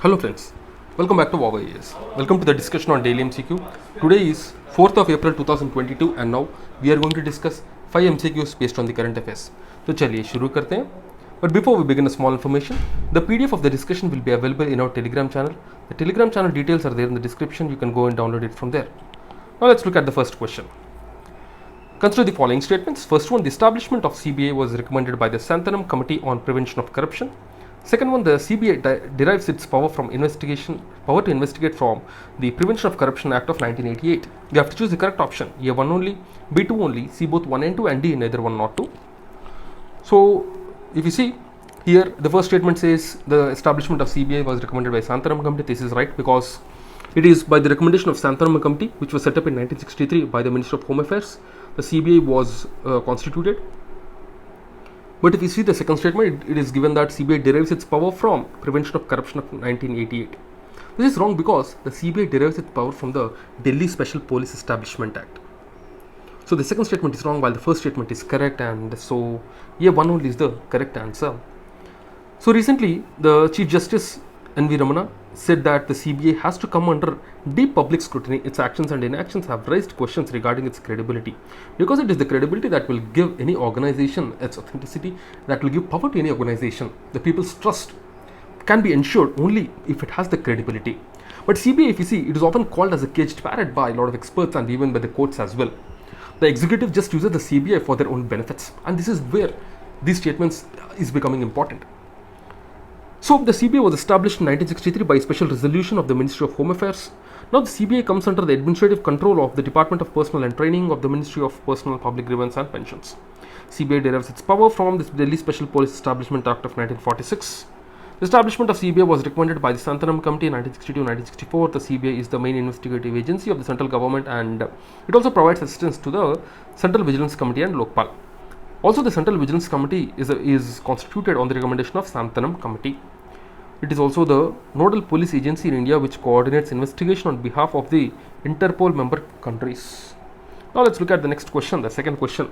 Hello friends, welcome back to VOWIAS. Welcome to the discussion on daily MCQ. Today is 4th of April 2022 and now we are going to discuss 5 MCQs based on the current affairs. तो चलिए शुरू करते हैं. But before we begin, a small information. The PDF of the discussion will be available in our Telegram channel. The Telegram channel details are there in the description. You can go and download it from there. Now let's look at the first question. Consider the following statements. First one, the establishment of CBI was recommended by the Santhanam Committee on Prevention of Corruption. Second one, the CBI derives its power to investigate from the Prevention of Corruption Act of 1988. You have to choose the correct option. A 1 only, B 2 only, C both 1 and 2, and D neither 1 nor 2. So, if you see here, the first statement says the establishment of CBI was recommended by Santhanam Committee. This is right because it is by the recommendation of Santhanam Committee, which was set up in 1963 by the Minister of Home Affairs. The CBI was constituted. But if you see the second statement, it is given that CBI derives its power from Prevention of Corruption of 1988. This is wrong because the CBI derives its power from the Delhi Special Police Establishment Act. So the second statement is wrong while the first statement is correct, and so A1 only is the correct answer. So recently, the Chief Justice N.V. Ramana said that the CBI has to come under deep public scrutiny. Its actions and inactions have raised questions regarding its credibility, because it is the credibility that will give any organization its authenticity, that will give power to any organization. The people's trust can be ensured only if it has the credibility. But CBI, if you see, it is often called as a caged parrot by a lot of experts and even by the courts as well. The executive just uses the CBI for their own benefits, and this is where these statements is becoming important. So the CBI was established in 1963 by a special resolution of the Ministry of Home Affairs. Now the CBI comes under the administrative control of the Department of Personnel and Training of the Ministry of Personnel, Public Grievance and Pensions. CBI derives its power from the Delhi Special Police Establishment Act of 1946. The establishment of CBI was recommended by the Santhanam Committee in 1962-1964. The CBI is the main investigative agency of the central government, and it also provides assistance to the Central Vigilance Committee and Lokpal. Also, the Central Vigilance Committee is constituted on the recommendation of Santhanam Committee. It is also the nodal police agency in India which coordinates investigation on behalf of the Interpol member countries. Now let's look at the next question, the second question.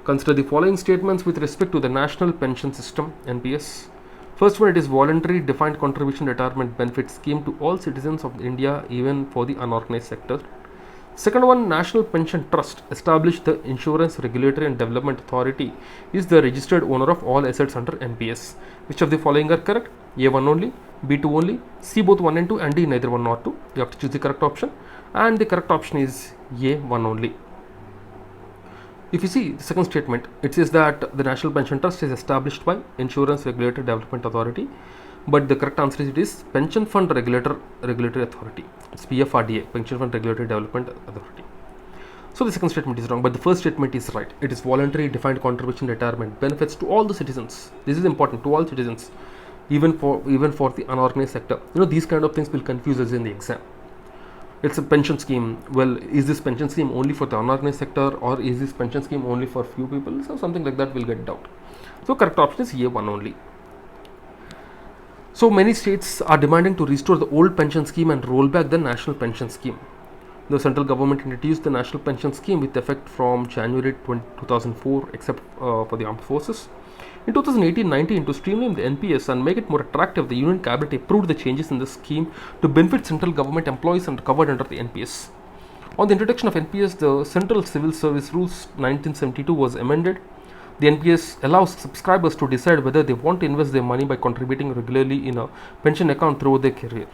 Consider the following statements with respect to the National Pension System, NPS. First one, it is voluntary defined contribution retirement benefit scheme to all citizens of India, even for the unorganized sector. Second one, National Pension Trust, established the Insurance Regulatory and Development Authority, is the registered owner of all assets under NPS. Which of the following are correct? A1 only, B2 only, C both 1 and 2, and D neither 1 nor 2. You have to choose the correct option, and the correct option is A1 only. If you see the second statement, it says that the National Pension Trust is established by Insurance Regulatory Development Authority, but the correct answer is it is Pension Fund Regulatory Authority. It's PFRDA, Pension Fund Regulatory Development Authority. So the second statement is wrong, but the first statement is right. It is voluntary defined contribution retirement benefits to all the citizens. This is important, to all citizens, even for the unorganized sector. You know, these kind of things will confuse us in the exam. It's a pension scheme. Well, is this pension scheme only for the unorganized sector, or is this pension scheme only for few people? So something like that will get doubt. So correct option is A1 only. So many states are demanding to restore the old pension scheme and roll back the national pension scheme. The central government introduced the national pension scheme with effect from January 2004, except for the armed forces. In 2018-19, to streamline the NPS and make it more attractive, the Union Cabinet approved the changes in the scheme to benefit central government employees and covered under the NPS. On the introduction of NPS, the Central Civil Service Rules 1972 was amended. The NPS allows subscribers to decide whether they want to invest their money by contributing regularly in a pension account throughout their career.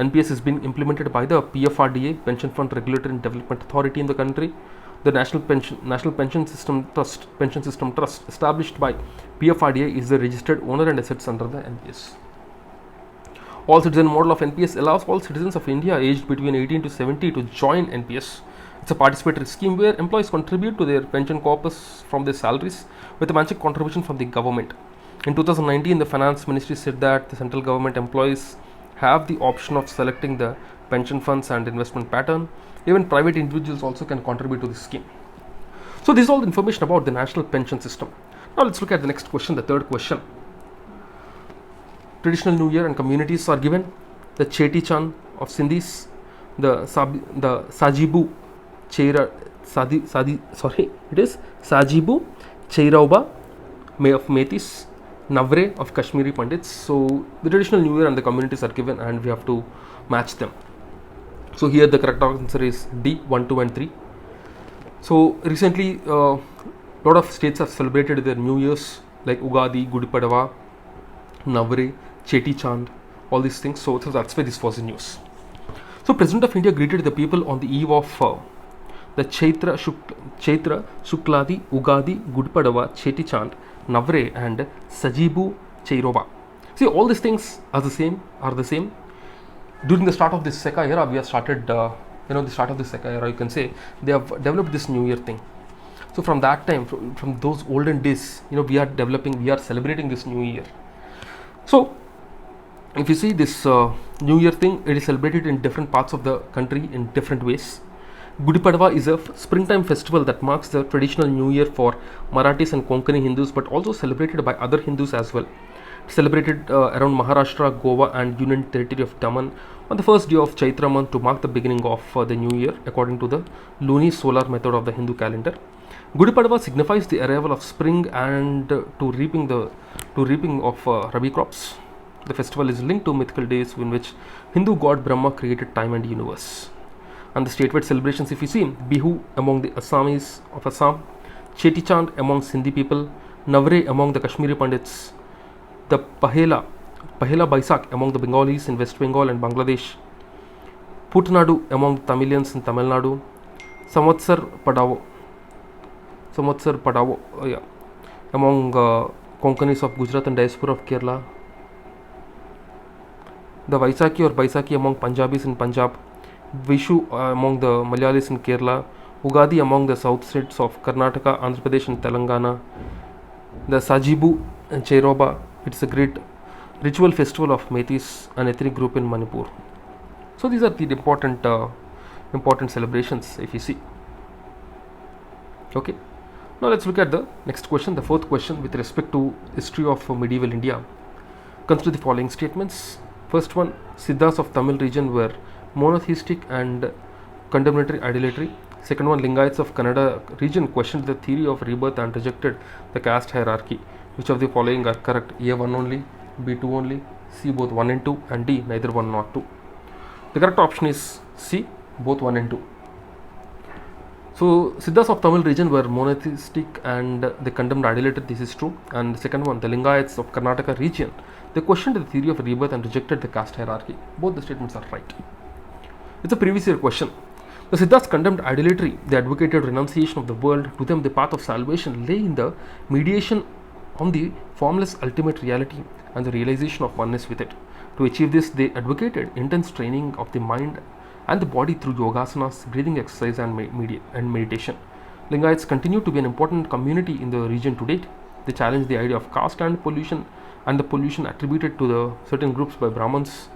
NPS is being implemented by the PFRDA, Pension Fund Regulatory and Development Authority in the country. The National Pension System Trust, established by PFRDA, is the registered owner and assets under the NPS. All citizen model of NPS allows all citizens of India aged between 18 to 70 to join NPS. It's a participatory scheme where employees contribute to their pension corpus from their salaries with a matching contribution from the government. In 2019, the Finance Ministry said that the central government employees have the option of selecting the pension funds and investment pattern. Even private individuals also can contribute to this scheme. So this is all the information about the national pension system. Now let's look at the next question, the third question. Traditional New Year and communities are given. The Cheti Chand of Sindhis, the Sajibu Sajibu Chairauba of Metis, Navre of Kashmiri Pandits. So the traditional New Year and the communities are given, and we have to match them. So here the correct answer is D, 1, 2 and 3. So recently lot of states have celebrated their New Year's like Ugadi, Gudi Padava, Navre, Cheti Chand, all these things. So that's why this was in news. So President of India greeted the people on the eve of the Chaitra Shukladi, Ugadi, Gudi Padava, Cheti Chand, Navre and Sajibu Chairoba. See, all these things are the same. During the start of this Seka era, we have started, the start of the Seka era, you can say, they have developed this New Year thing. So from that time, from those olden days, we are celebrating this New Year. So if you see this New Year thing, it is celebrated in different parts of the country in different ways. Gudi Padava is a springtime festival that marks the traditional New Year for Marathis and Konkani Hindus, but also celebrated by other Hindus as well. Celebrated around Maharashtra, Goa and Union Territory of Daman on the first day of Chaitra month to mark the beginning of the New Year according to the luni solar method of the Hindu calendar. Gudi Padava signifies the arrival of spring and to reaping of Rabi crops. The festival is linked to mythical days in which Hindu god Brahma created time and universe. And the statewide celebrations, if you see, Bihu among the Assamese of Assam, Cheti Chand among Sindhi people, Navre among the Kashmiri Pandits, the Pahela Baisak among the Bengalis in West Bengal and Bangladesh, Putnadu among the Tamilians in Tamil Nadu, Samvatsar Padavo among Konkanis of Gujarat and diaspora of Kerala, the Vaisakhi or Baisakhi among Punjabis in Punjab, Vishu among the Malayalis in Kerala, Ugadi among the south states of Karnataka, Andhra Pradesh and Telangana, the Sajibu and Chairoba. It's a great ritual festival of Metis, an ethnic group in Manipur. So these are the important celebrations if you see. Okay. Now let's look at the next question, the fourth question with respect to history of medieval India. Consider the following statements. First one, Siddhas of Tamil region were monotheistic and condemnatory idolatry. Second one, Lingayats of Kannada region questioned the theory of rebirth and rejected the caste hierarchy. Which of the following are correct? A 1 only, B 2 only, C both 1 and 2, and D neither 1 nor 2. The correct option is C, both 1 and 2. So Siddhas of Tamil region were monotheistic and they condemned idolatry. This is true. And the second one, the Lingayats of Karnataka region, they questioned the theory of rebirth and rejected the caste hierarchy. Both the statements are right. It's a previous year question. The Siddhas condemned idolatry. They advocated renunciation of the world. To them, the path of salvation lay in the mediation on the formless ultimate reality and the realization of oneness with it. To achieve this, they advocated intense training of the mind and the body through yogasanas, breathing exercise and meditation. Lingayats continue to be an important community in the region to date. They challenge the idea of caste and the pollution attributed to the certain groups by Brahmins.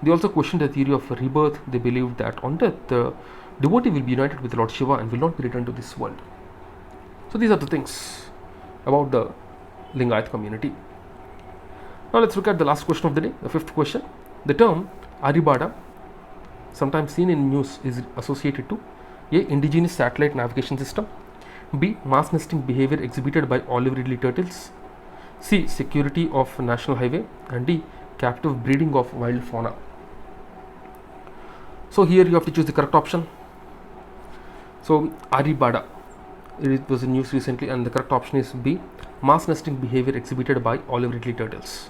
They also questioned the theory of rebirth. They believed that on death, the devotee will be united with Lord Shiva and will not be returned to this world. So these are the things about the Lingayat community. Now let's look at the last question of the day, the fifth question. The term Aribada, sometimes seen in news, is associated to A. Indigenous satellite navigation system, B. Mass nesting behavior exhibited by olive ridley turtles, C. Security of national highway, and D. Captive breeding of wild fauna. So here you have to choose the correct option. So Aribada, it was in news recently, and the correct option is B. Mass nesting behavior exhibited by olive ridley turtles.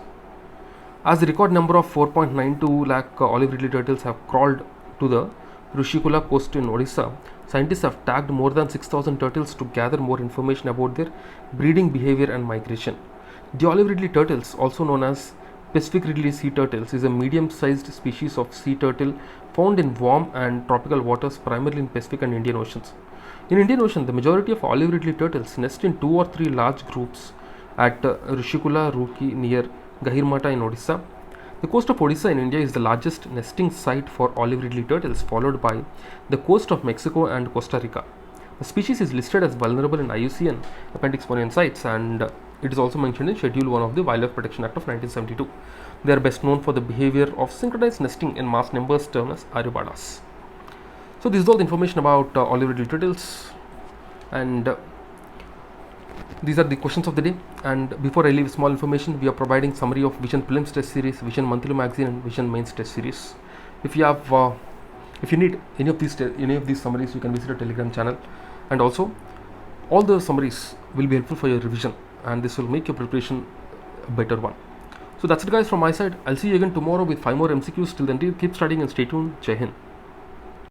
As the record number of 4.92 lakh olive ridley turtles have crawled to the Rishikula coast in Odisha, scientists have tagged more than 6,000 turtles to gather more information about their breeding behavior and migration. The olive ridley turtles, also known as Pacific ridley sea turtles, is a medium-sized species of sea turtle found in warm and tropical waters, primarily in Pacific and Indian Oceans. In Indian Ocean, the majority of olive ridley turtles nest in 2 or 3 large groups at Rishikula Ruki near Gahirmata in Odisha. The coast of Odisha in India is the largest nesting site for olive ridley turtles, followed by the coast of Mexico and Costa Rica. The species is listed as vulnerable in IUCN Appendix 1 sites, and it is also mentioned in Schedule 1 of the Wildlife Protection Act of 1972. They are best known for the behavior of synchronized nesting in mass numbers termed as Aribadas. So this is all the information about olive ridley turtles, and these are the questions of the day. And before I leave small information, we are providing summary of Vision Prelims test series, Vision Monthly Magazine, and Vision Mains test series. If you need any of these summaries, you can visit our Telegram channel, and also all the summaries will be helpful for your revision, and this will make your preparation a better one. So that's it, guys, from my side. I'll see you again tomorrow with 5 more MCQs. Till then, keep studying and stay tuned. Jai Hind.